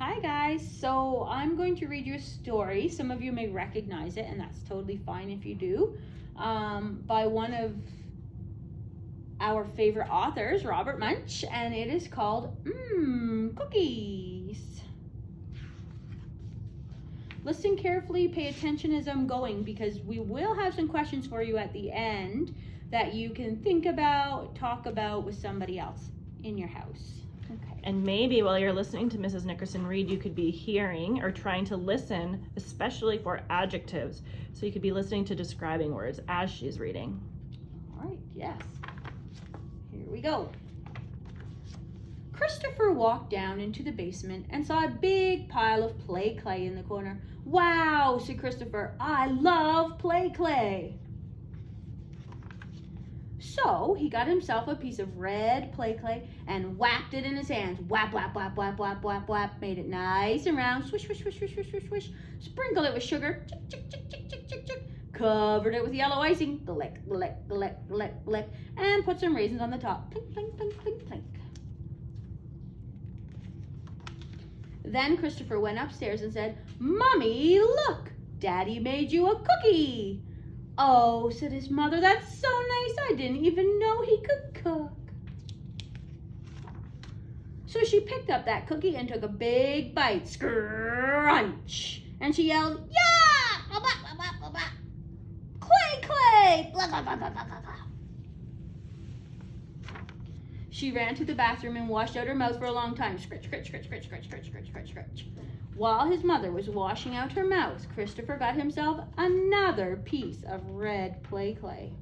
Hi guys, so I'm going to read you a story. Some of you may recognize it, and that's totally fine if you do, by one of our favorite authors, Robert Munch, and it is called Cookies. Listen carefully, pay attention as I'm going, because we will have some questions for you at the end that you can think about, talk about with somebody else in your house. Okay. And maybe while you're listening to Mrs. Nickerson read, you could be hearing or trying to listen, especially for adjectives. So you could be listening to describing words as she's reading. All right, yes. Here we go. Christopher walked down into the basement and saw a big pile of play clay in the corner. Wow, said Christopher, I love play clay. So he got himself a piece of red play clay and whacked it in his hands. Whap, whap, whap, whap, whap, whap, whap. Made it nice and round. Swish, swish, swish, swish, swish, swish, swish. Sprinkled it with sugar. Chick, chick, chick, chick, chick, chick, chick. Covered it with yellow icing. Glick, glick, glick, glick, glick. And put some raisins on the top. Plink, plink, plink, plink, plink. Then Christopher went upstairs and said, Mommy, look, Daddy made you a cookie. Oh, said his mother, that's so nice. I didn't even know he could cook. So she picked up that cookie and took a big bite. Scrunch. And she yelled, yeah! Blah, blah, blah, blah, blah, blah. Clay, clay! Blah, blah, blah, blah, blah, blah. She ran to the bathroom and washed out her mouth for a long time. Scritch, scritch, scritch, scritch, scritch, scritch, scritch, scritch, scritch. While his mother was washing out her mouth, Christopher got himself another piece of red play clay.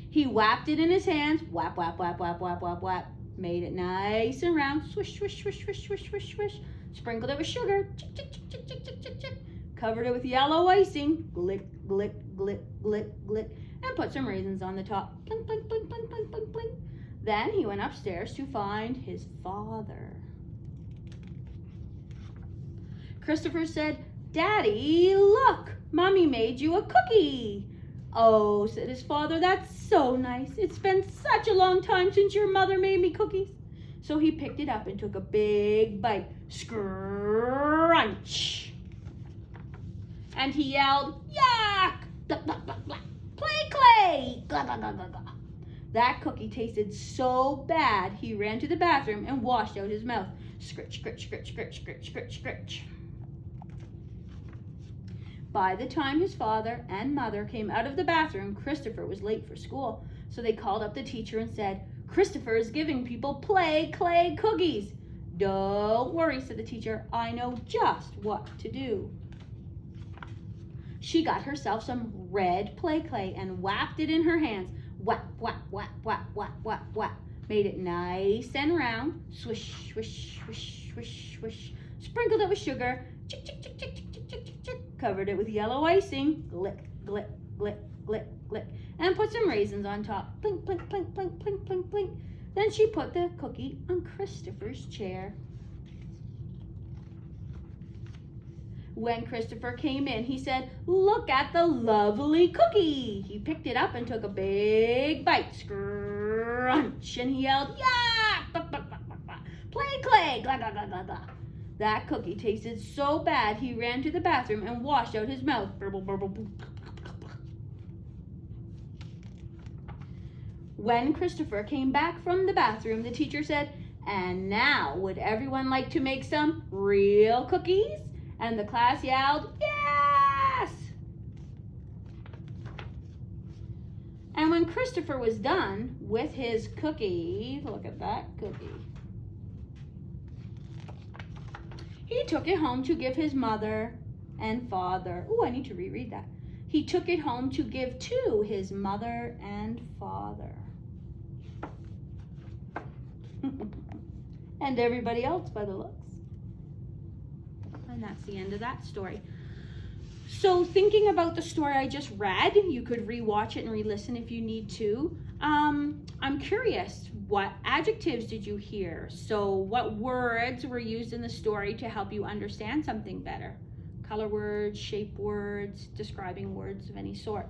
He whapped it in his hands. Whap, whap, whap, whap, whap, whap, whap. Made it nice and round. Swish, swish, swish, swish, swish, swish, swish. Sprinkled it with sugar. Chick, chick, chick, chick, chick, chick, chick, chick. Covered it with yellow icing. Glick, glick, glick, glick, glick. And put some raisins on the top. Blink, blink, blink, blink, blink, blink, blink. Then he went upstairs to find his father. Christopher said, Daddy, look, Mommy made you a cookie. Oh, said his father, that's so nice. It's been such a long time since your mother made me cookies. So he picked it up and took a big bite. Scrunch. And he yelled, yuck! Blah, blah, blah, blah. Play clay! Blah, blah, blah, blah, blah. That cookie tasted so bad, he ran to the bathroom and washed out his mouth. Scritch, scritch, scritch, scritch, scritch, scritch, scritch. By the time his father and mother came out of the bathroom, Christopher was late for school. So they called up the teacher and said, Christopher is giving people play clay cookies. Don't worry, said the teacher. I know just what to do. She got herself some red play clay and whapped it in her hands. Whap, whap, whap, whap, whap, whap, whap. Made it nice and round. Swish, swish, swish, swish, swish. Sprinkled it with sugar. Chick, chick, chick, chick, chick, chick, chick, chick, chick. Covered it with yellow icing. Glick, glick, glick, glick, glick. And put some raisins on top. Plink, plink, plink, plink, plink, plink, plink. Then she put the cookie on Christopher's chair. When Christopher came in, he said, look at the lovely cookie. He picked it up and took a big bite. Scrunch. And he yelled, yeah! Play clay! Glah, glah, glah, glah, glah. That cookie tasted so bad, he ran to the bathroom and washed out his mouth. Burble, burble, burble. When Christopher came back from the bathroom, the teacher said, and now would everyone like to make some real cookies? And the class yelled, yes! And when Christopher was done with his cookie, look at that cookie, he took it home to give his mother and father. Oh, I need to reread that. He took it home to give to his mother and father. And everybody else by the looks. And that's the end of that story. So thinking about the story I just read, you could rewatch it and re-listen if you need to. I'm curious, what adjectives did you hear? So what words were used in the story to help you understand something better? Color words, shape words, describing words of any sort.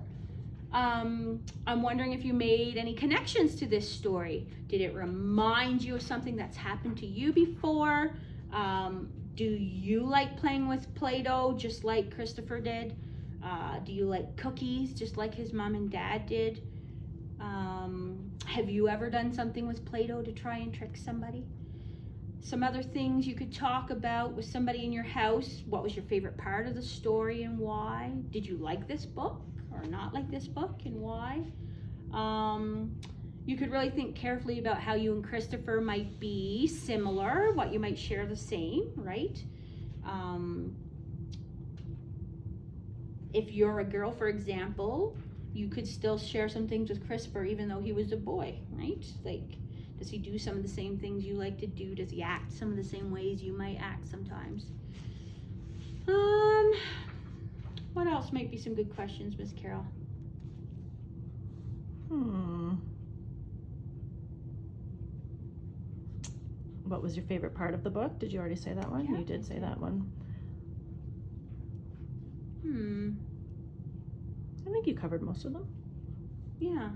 I'm wondering if you made any connections to this story. Did it remind you of something that's happened to you before? Do you like playing with Play-Doh just like Christopher did? Do you like cookies just like his mom and dad did? Have you ever done something with Play-Doh to try and trick somebody? Some other things you could talk about with somebody in your house. What was your favorite part of the story and why? Did you like this book or not like this book and why? You could really think carefully about how you and Christopher might be similar, what you might share the same, right? If you're a girl, for example, you could still share some things with Christopher even though he was a boy, right? Like, does he do some of the same things you like to do? Does he act some of the same ways you might act sometimes? What else might be some good questions, Miss Carol? What was your favorite part of the book? Did you already say that one? Yeah, You did say that one. I think you covered most of them. Yeah.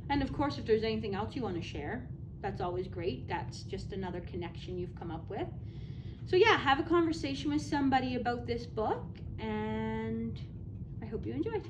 And of course, if there's anything else you want to share, that's always great. That's just another connection you've come up with. So yeah, have a conversation with somebody about this book, and I hope you enjoyed.